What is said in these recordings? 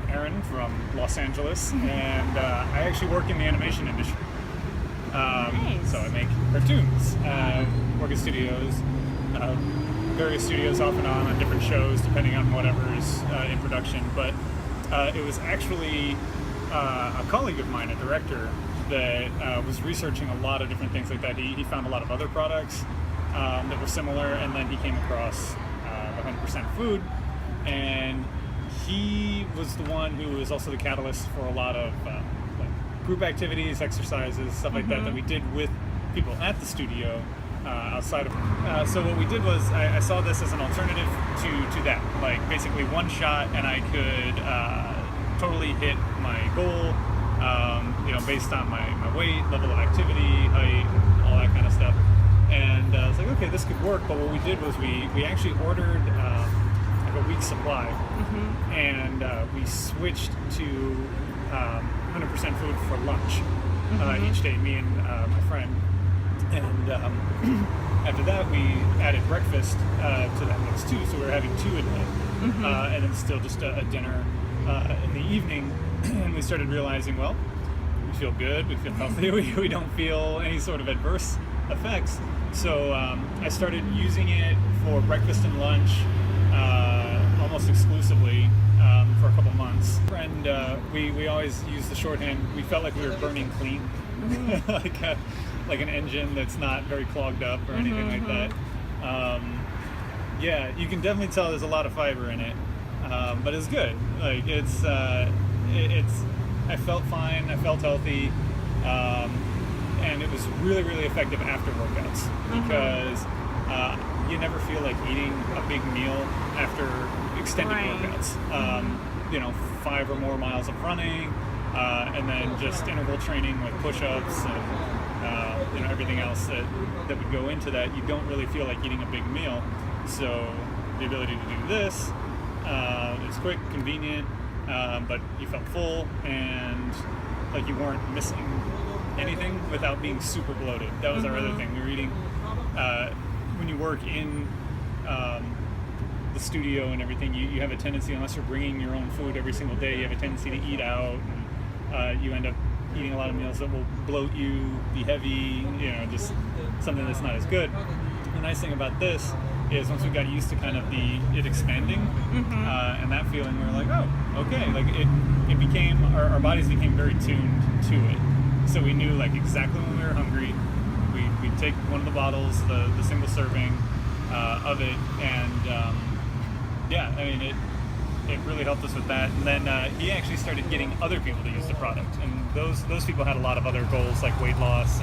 Aaron from Los Angeles, and I actually work in the animation industry. Nice. So I make cartoons, work at studios, various studios off and on different shows, depending on whatever's in production. But it was actually a colleague of mine, a director, that was researching a lot of different things like that. He found a lot of other products that were similar, and then he came across 100% food, and he was the one who was also the catalyst for a lot of like group activities, exercises, stuff like that we did with people at the studio outside of so what we did was I saw this as an alternative to that, like basically one shot and I could totally hit my goal, based on my weight, level of activity, height, all that kind of stuff. And I was like, okay, this could work. But what we did was we actually ordered like a week's supply, and we switched to 100% food for lunch each day, me and my friend. And after that, we added breakfast to that mix too. So we were having 2 a day, and then still just a dinner in the evening. And we started realizing, well, we feel good, we feel healthy, we don't feel any sort of adverse effects. So I started using it for breakfast and lunch almost exclusively for a couple months. And we always use the shorthand, we felt like we were burning clean, like an engine that's not very clogged up or anything like that. Yeah, you can definitely tell there's a lot of fiber in it, but it's good. Like it's I felt fine, I felt healthy, and it was really, really effective after workouts because you never feel like eating a big meal after extended workouts. 5 or more miles of running, and then just interval training with push-ups and everything else that would go into that. You don't really feel like eating a big meal. So the ability to do this, it's quick, convenient, but you felt full and like you weren't missing anything without being super bloated. That was our other thing. We were eating, when you work in the studio and everything, you have a tendency, unless you're bringing your own food every single day, you have a tendency to eat out, and you end up eating a lot of meals that will bloat you, be heavy, just something that's not as good. The nice thing about this is once we got used to kind of it expanding and that feeling, we were like, oh, okay, like it became, our bodies became very tuned to it. So we knew like exactly when we were hungry, we'd take one of the bottles, the single serving of it, and it really helped us with that. And then he actually started getting other people to use the product, and those people had a lot of other goals like weight loss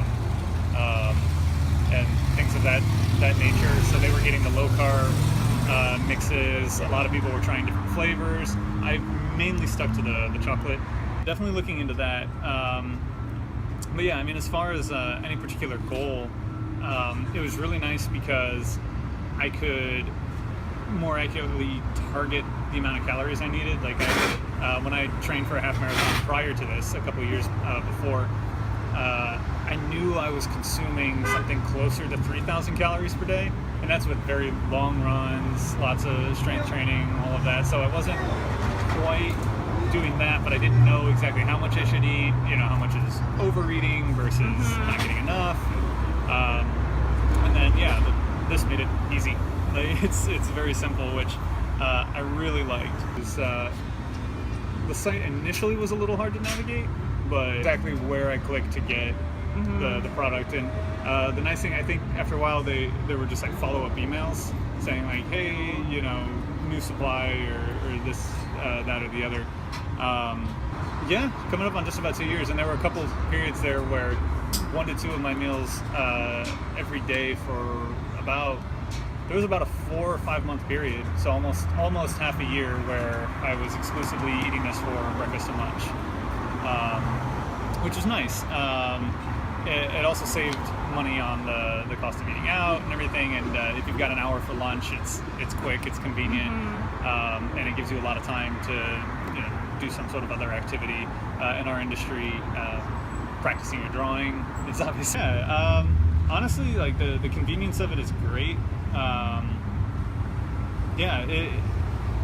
and things of that nature. So they were getting the low carb mixes. A lot of people were trying different flavors. I mainly stuck to the chocolate. Definitely looking into that. But yeah, I mean, as far as any particular goal, it was really nice because I could more accurately target the amount of calories I needed. Like when I trained for a half marathon prior to this, a couple of years before, I knew I was consuming something closer to 3,000 calories per day, and that's with very long runs, lots of strength training, all of that. So I wasn't quite doing that, but I didn't know exactly how much I should eat, how much is overeating versus not getting enough. And then, this made it easy. Like, it's very simple, which I really liked. The site initially was a little hard to navigate, but exactly where I clicked to get the product. And the nice thing, I think after a while there were just like follow-up emails saying like, hey, new supply or this, that or the other. Coming up on just about 2 years, and there were a couple of periods there where 1 to 2 of my meals every day for there was about a 4 or 5 month period, so almost half a year where I was exclusively eating this for breakfast and lunch, which was nice. It also saved money on the cost of eating out and everything, and if you've got an hour for lunch, it's quick, it's convenient, and it gives you a lot of time to do some sort of other activity in our industry. Practicing your drawing, it's obvious. Honestly, like the convenience of it is great.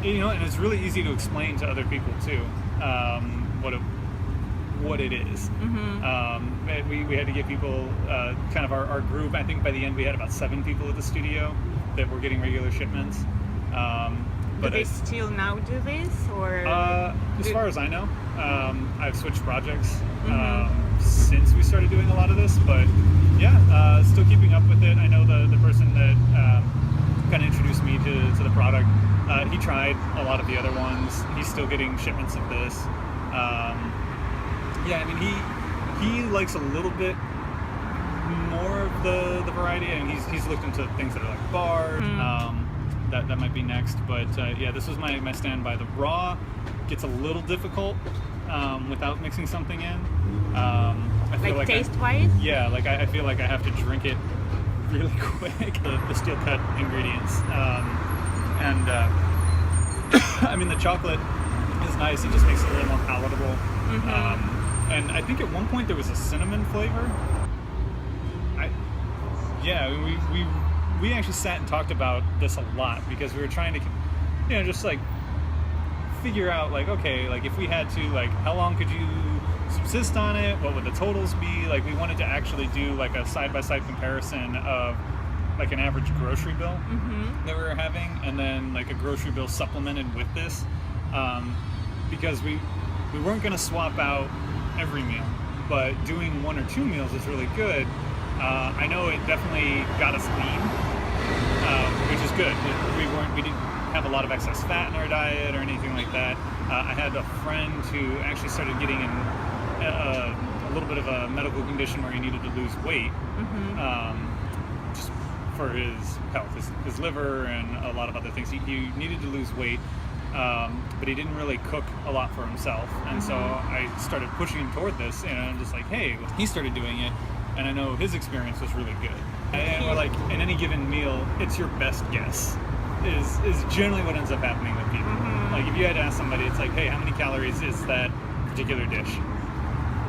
and it's really easy to explain to other people too, what it is. We had to get people, kind of our group. I think by the end we had about 7 people at the studio that were getting regular shipments. Do they still now do this, or? As far as I know, I've switched projects since we started doing a lot of this, but yeah, still keeping up with it. I know the person that kind of introduced me to the product. He tried a lot of the other ones. He's still getting shipments of this. Yeah, I mean, he likes a little bit more of the variety, and he's looked into things that are like bars. That might be next, but yeah, this was my standby. The raw gets a little difficult without mixing something in. I feel like taste-wise? Yeah, like I feel like I have to drink it really quick. The steel cut ingredients, and I mean, the chocolate is nice. It just makes it a little more palatable. And I think at one point there was a cinnamon flavor. We actually sat and talked about this a lot because we were trying to, just like figure out, like, okay, like if we had to, like, how long could you subsist on it? What would the totals be? Like, we wanted to actually do like a side-by-side comparison of like an average grocery bill that we were having, and then like a grocery bill supplemented with this, because we weren't going to swap out every meal, but doing 1 or 2 meals is really good. I know it definitely got us lean, which is good. We didn't have a lot of excess fat in our diet or anything like that. I had a friend who actually started getting in a little bit of a medical condition where he needed to lose weight, just for his health, his liver and a lot of other things. He needed to lose weight, but he didn't really cook a lot for himself, and so I started pushing him toward this, and I'm just like, hey, he started doing it, and I know his experience was really good. And we're like, in any given meal, it's your best guess is generally what ends up happening with people. Like, if you had to ask somebody, it's like, hey, how many calories is that particular dish?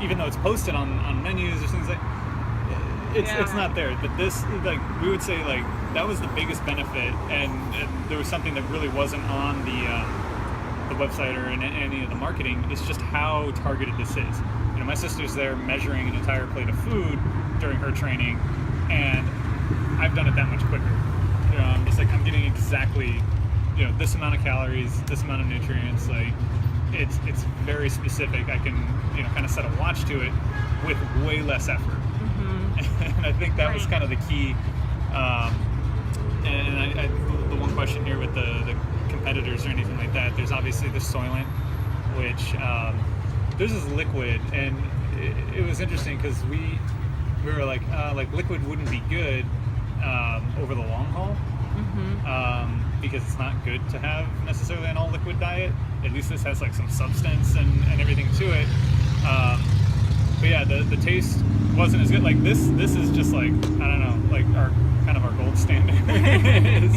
Even though it's posted on menus or things like, it's not there. But this, like, we would say, like, that was the biggest benefit, and there was something that really wasn't on the website or in any of the marketing. It's just how targeted this is. My sister's there measuring an entire plate of food during her training, and I've done it that much quicker. It's like I'm getting exactly, this amount of calories, this amount of nutrients. Like, it's very specific. I can, kind of set a watch to it with way less effort. And I think that was kind of the key. And the one question here with the competitors or anything like that, there's obviously the Soylent, which this is liquid, and it was interesting because we were like liquid wouldn't be good over the long haul, because it's not good to have necessarily an all liquid diet. At least this has like some substance and everything to it. But yeah, the taste wasn't as good. Like this is just like, I don't know, like our gold standard is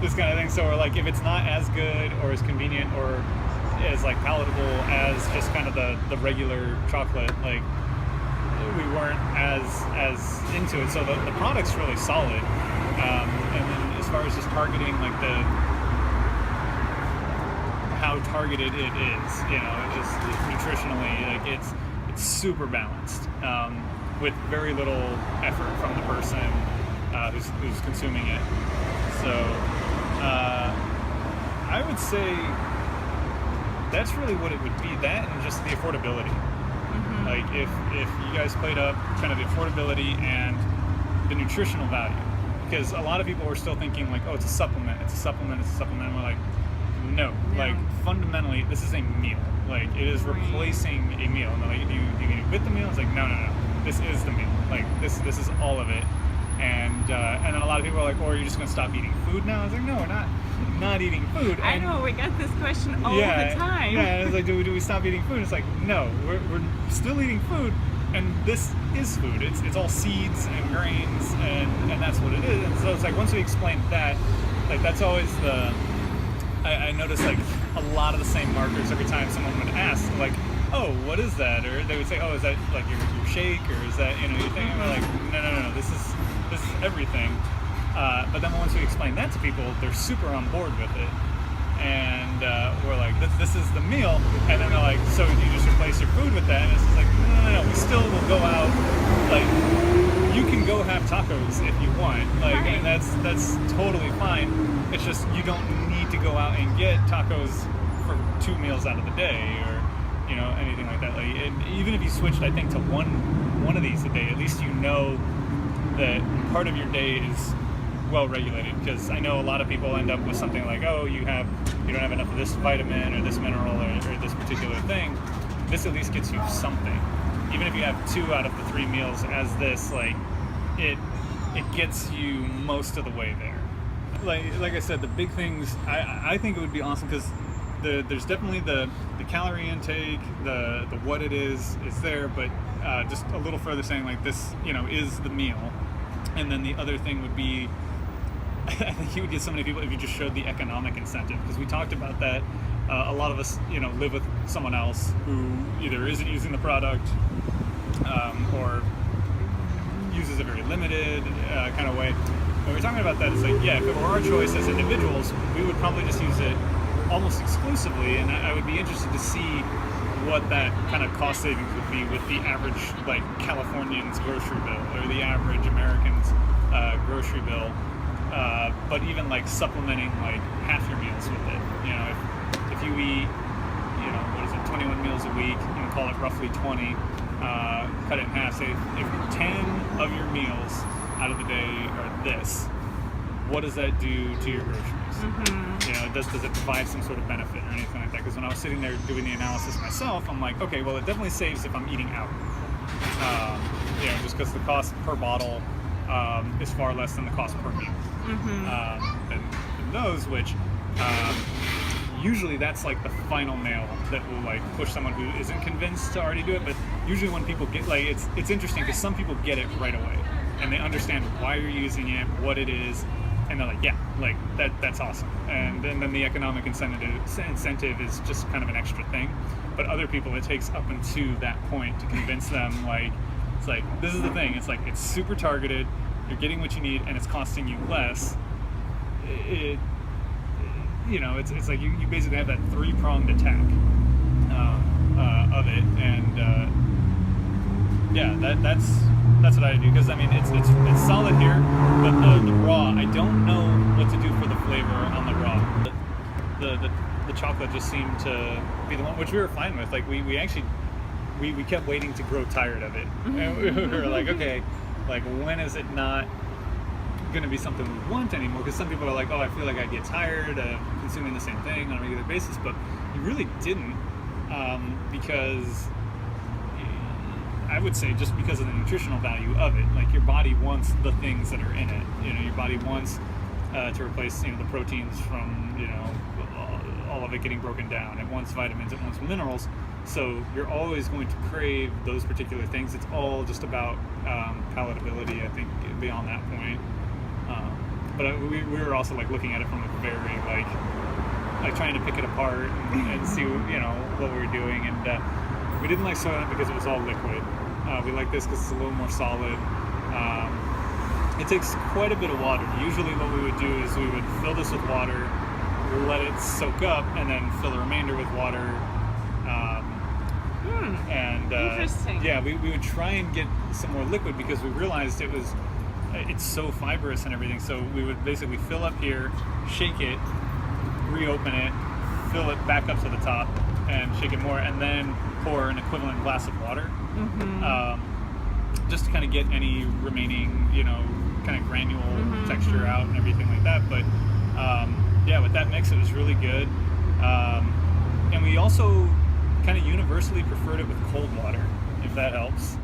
this kind of thing. So we're like, if it's not as good or as convenient or as like palatable as just kind of the regular chocolate, like we weren't as into it. So the product's really solid. And then as far as just targeting, like how targeted it is, just nutritionally, like it's super balanced, with very little effort from the person who's consuming it. So I would say that's really what it would be, that and just the affordability. Like if you guys played up kind of the affordability and the nutritional value, because a lot of people were still thinking like, oh, it's a supplement. And we're like, no, like fundamentally this is a meal. Like it is replacing a meal. And they're like, do you eat it with the meal? It's like, no, this is the meal. Like this is all of it. And then a lot of people are like, oh, are you just gonna stop eating food now? I was like, no, we're not eating food. I know, we get this question all the time. Yeah, it's like, do we stop eating food? It's like, no, we're still eating food, and this is food. It's all seeds and grains, and that's what it is. And so it's like, once we explained that, like that's always I noticed like a lot of the same markers every time someone would ask, like, oh, what is that? Or they would say, oh, is that like your shake, or is that your thing? And we're like, no, this is everything. But then once we explain that to people, they're super on board with it. and we're like, this is the meal, and then they're like, so do you just replace your food with that? And it's just like, no, we still will go out, like, you can go have tacos if you want, like, Right. and that's totally fine. It's just you don't need to go out and get tacos for 2 meals out of the day, or anything like that. Like, and even if you switched, I think, to one of these a day, at least you know that part of your day is well regulated. Because I know a lot of people end up with something like, oh, you don't have enough of this vitamin or this mineral or this particular thing. This at least gets you something. Even if you have 2 out of the 3 meals as this, like, it gets you most of the way there. Like I said, the big things, I think it would be awesome, because there's definitely the calorie intake, the what it is there, but just a little further saying, like, this is the meal. And then the other thing would be, I think you would get so many people if you just showed the economic incentive, because we talked about that. A lot of us live with someone else who either isn't using the product or uses a very limited kind of way. When we're talking about that, it's like, yeah, if it were our choice as individuals, we would probably just use it almost exclusively, and I would be interested to see what that kind of cost savings would be with the average, like, Californian's grocery bill, or the average American's grocery bill, but even, like, supplementing, like, half your meals with it. If you eat, 21 meals a week, call it roughly 20, cut it in half, say if 10 of your meals out of the day are this, what does that do to your groceries? Does it provide some sort of benefit or anything like that? Because when I was sitting there doing the analysis myself, I'm like, okay, well, it definitely saves if I'm eating out. Just because the cost per bottle is far less than the cost per meal. And those, which usually that's like the final nail that will, like, push someone who isn't convinced to already do it. But usually when people get, like, it's interesting because some people get it right away and they understand why you're using it, what it is, and they're like, yeah, like, that's awesome. And then the economic incentive is just kind of an extra thing. But other people, it takes up until that point to convince them, like, it's like, this is the thing, it's like, it's super targeted, you're getting what you need, and it's costing you less. It's like you basically have that 3-pronged attack of it, and that's what I do, because I mean it's solid here, but the raw, I don't know what to do for the flavor on the raw. The chocolate just seemed to be the one, which we were fine with. Like, we actually kept waiting to grow tired of it, and we were like, okay, like, when is it not going to be something we want anymore? Because some people are like, oh, I feel like I get tired of consuming the same thing on a regular basis, but you really didn't, because I would say just because of the nutritional value of it. Like, your body wants the things that are in it. Your body wants to replace the proteins from all of it getting broken down. It wants vitamins, it wants minerals. So you're always going to crave those particular things. It's all just about palatability, I think, beyond that point. But we were also, like, looking at it from a very, like trying to pick it apart and see what we were doing. And we didn't like soy it because it was all liquid. We like this because it's a little more solid. It takes quite a bit of water. Usually what we would do is we would fill this with water, let it soak up, and then fill the remainder with water. Interesting. Yeah, we would try and get some more liquid because we realized it's so fibrous and everything. So we would basically fill up here, shake it, reopen it, fill it back up to the top, and shake it more, and then pour an equivalent glass of water, just to kind of get any remaining, kind of granule texture out and everything like that. But with that mix, it was really good. And we also kind of universally preferred it with cold water, if that helps.